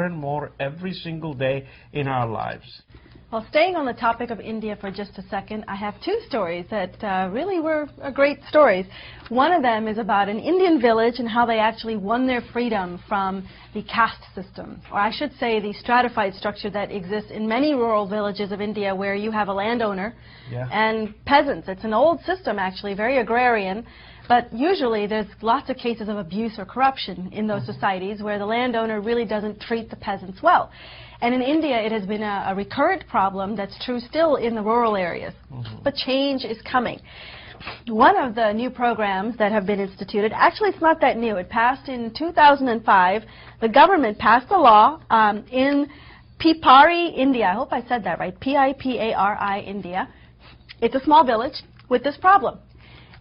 more and more every single day in our lives. Well, staying on the topic of India for just a second, I have two stories that really were great stories. One of them is about an Indian village and how they actually won their freedom from the caste system, or I should say the stratified structure that exists in many rural villages of India, where you have a landowner and peasants. It's an old system, actually, very agrarian, but usually there's lots of cases of abuse or corruption in those societies where the landowner really doesn't treat the peasants well. And in India, it has been a recurrent problem that's true still in the rural areas. But change is coming. One of the new programs that have been instituted, actually it's not that new, it passed in 2005. The government passed a law in Pipari, India. I hope I said that right, P-I-P-A-R-I, India. It's a small village with this problem.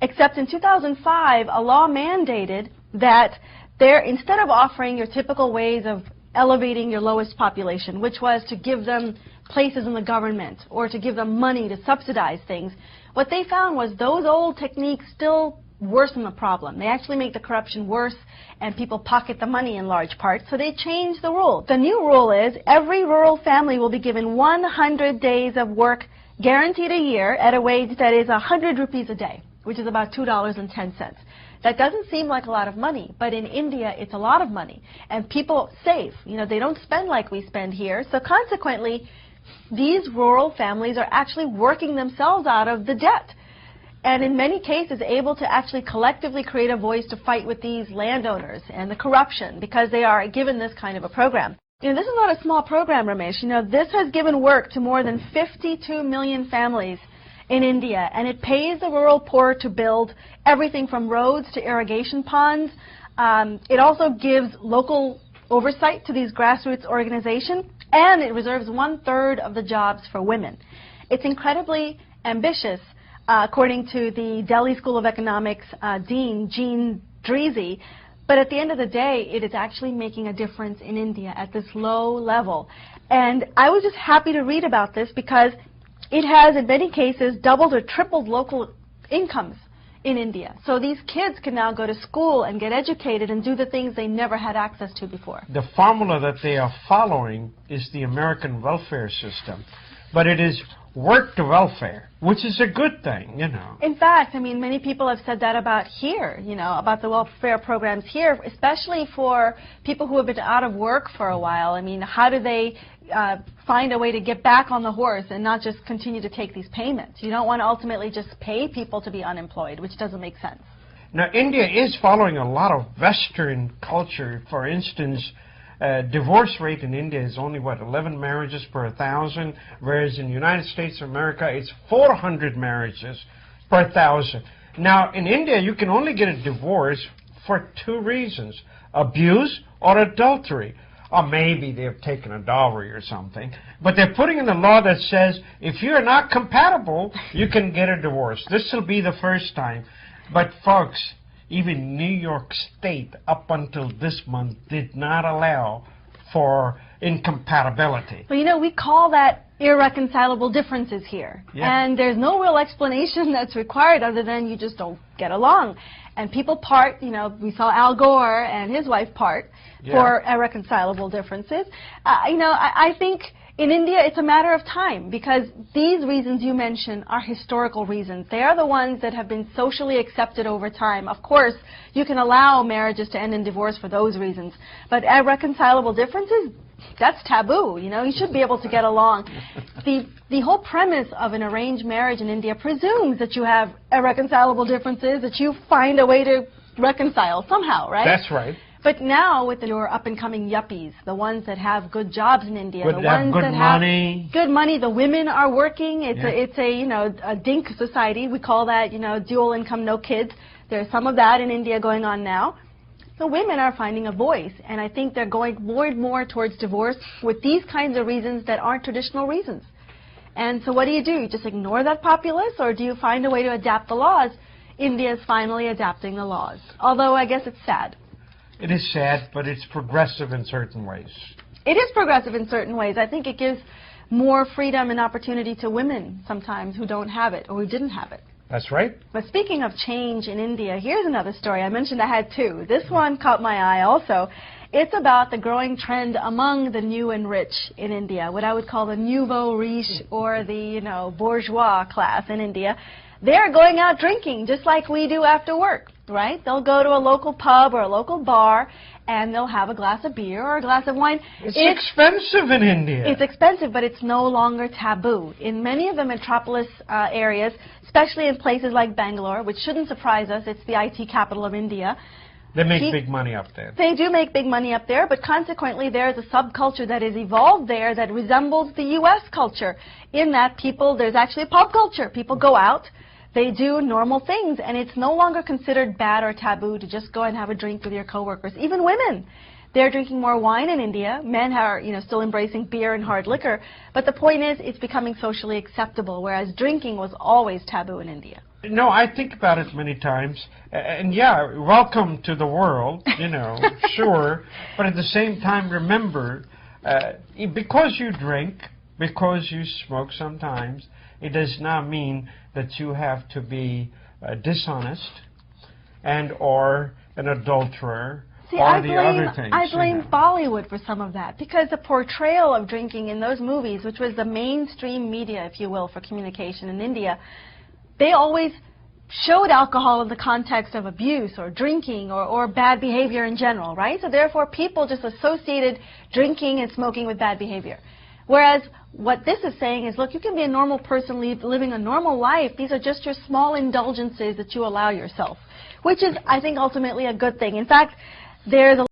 Except in 2005, a law mandated that instead of offering your typical ways of elevating your lowest population, which was to give them places in the government or to give them money to subsidize things, what they found was those old techniques still worsen the problem. They actually make the corruption worse, and people pocket the money in large part, so they changed the rule. The new rule is every rural family will be given 100 days of work guaranteed a year at a wage that is 100 rupees a day, which is about $2.10. That doesn't seem like a lot of money, but in India it's a lot of money. And people save. You know, they don't spend like we spend here. So consequently, these rural families are actually working themselves out of the debt. And in many cases able to actually collectively create a voice to fight with these landowners and the corruption because they are given this kind of a program. You know, this is not a small program, Ramesh. You know, this has given work to more than 52 million families in India, and it pays the rural poor to build everything from roads to irrigation ponds. It also gives local oversight to these grassroots organizations, and it reserves 1/3 of the jobs for women. It's incredibly ambitious, according to the Delhi School of Economics Dean, Jean Dreesy, but at the end of the day, it is actually making a difference in India at this low level. And I was just happy to read about this because it has, in many cases, doubled or tripled local incomes in India. So these kids can now go to school and get educated and do the things they never had access to before. The formula that they are following is the American welfare system, but it is work to welfare, which is a good thing, you know. In fact, I mean, many people have said that about here, you know, about the welfare programs here, especially for people who have been out of work for a while. I mean, how do they find a way to get back on the horse and not just continue to take these payments? You don't want to ultimately just pay people to be unemployed, which doesn't make sense. Now, India is following a lot of Western culture. For instance, divorce rate in India is only, what, 11 marriages per 1,000, whereas in the United States of America, it's 400 marriages per 1,000. Now, in India, you can only get a divorce for 2 reasons, abuse or adultery. Or maybe they've taken a dowry or something. But they're putting in a law that says if you're not compatible, you can get a divorce. This will be the first time. But, folks, even New York State, up until this month, did not allow for incompatibility. Well, you know, we call that irreconcilable differences here. Yeah. And there's no real explanation that's required other than you just don't get along. And people part, you know, we saw Al Gore and his wife part for irreconcilable differences. You know, I think in India it's a matter of time because these reasons you mentioned are historical reasons. They are the ones that have been socially accepted over time. Of course, you can allow marriages to end in divorce for those reasons. But irreconcilable differences, that's taboo. You know, you should be able to get along. The whole premise of an arranged marriage in India presumes that you have irreconcilable differences, that you find a way to reconcile somehow, right? That's right. But now with your up-and-coming yuppies, the ones that have good jobs in India, the ones that have good money, the women are working. It's a you know, a dink society. We call that, you know, dual income, no kids. There's some of that in India going on now. So women are finding a voice, and I think they're going more and more towards divorce with these kinds of reasons that aren't traditional reasons. And so what do? You just ignore that populace, or do you find a way to adapt the laws? India is finally adapting the laws, although I guess it's sad. It is sad, but it's progressive in certain ways. It is progressive in certain ways. I think it gives more freedom and opportunity to women sometimes who don't have it or who didn't have it. That's right. But speaking of change in India, here's another story. I mentioned I had 2. This one caught my eye also. It's about the growing trend among the new and rich in India, what I would call the nouveau riche or the, you know, bourgeois class in India. They're going out drinking just like we do after work, right? They'll go to a local pub or a local bar and they'll have a glass of beer or a glass of wine. It's expensive in India. It's expensive, but it's no longer taboo. In many of the metropolis areas, especially in places like Bangalore, which shouldn't surprise us, it's the IT capital of India. They make big money up there. They do make big money up there, but consequently there's a subculture that is evolved there that resembles the U.S. culture in that there's actually a pub culture. People go out, they do normal things, and it's no longer considered bad or taboo to just go and have a drink with your coworkers. Even women, they're drinking more wine in India. Men are, you know, still embracing beer and hard liquor, but the point is it's becoming socially acceptable, whereas drinking was always taboo in India. No, I think about it many times, and yeah, welcome to the world, you know, sure, but at the same time, remember, because you drink, because you smoke sometimes, it does not mean that you have to be dishonest and or an adulterer. See, or the other things. I blame Bollywood for some of that, because the portrayal of drinking in those movies, which was the mainstream media, if you will, for communication in India, they always showed alcohol in the context of abuse or drinking or bad behavior in general, right? So therefore, people just associated drinking and smoking with bad behavior. Whereas what this is saying is, look, you can be a normal person living a normal life. These are just your small indulgences that you allow yourself, which is, I think, ultimately a good thing. In fact, there's a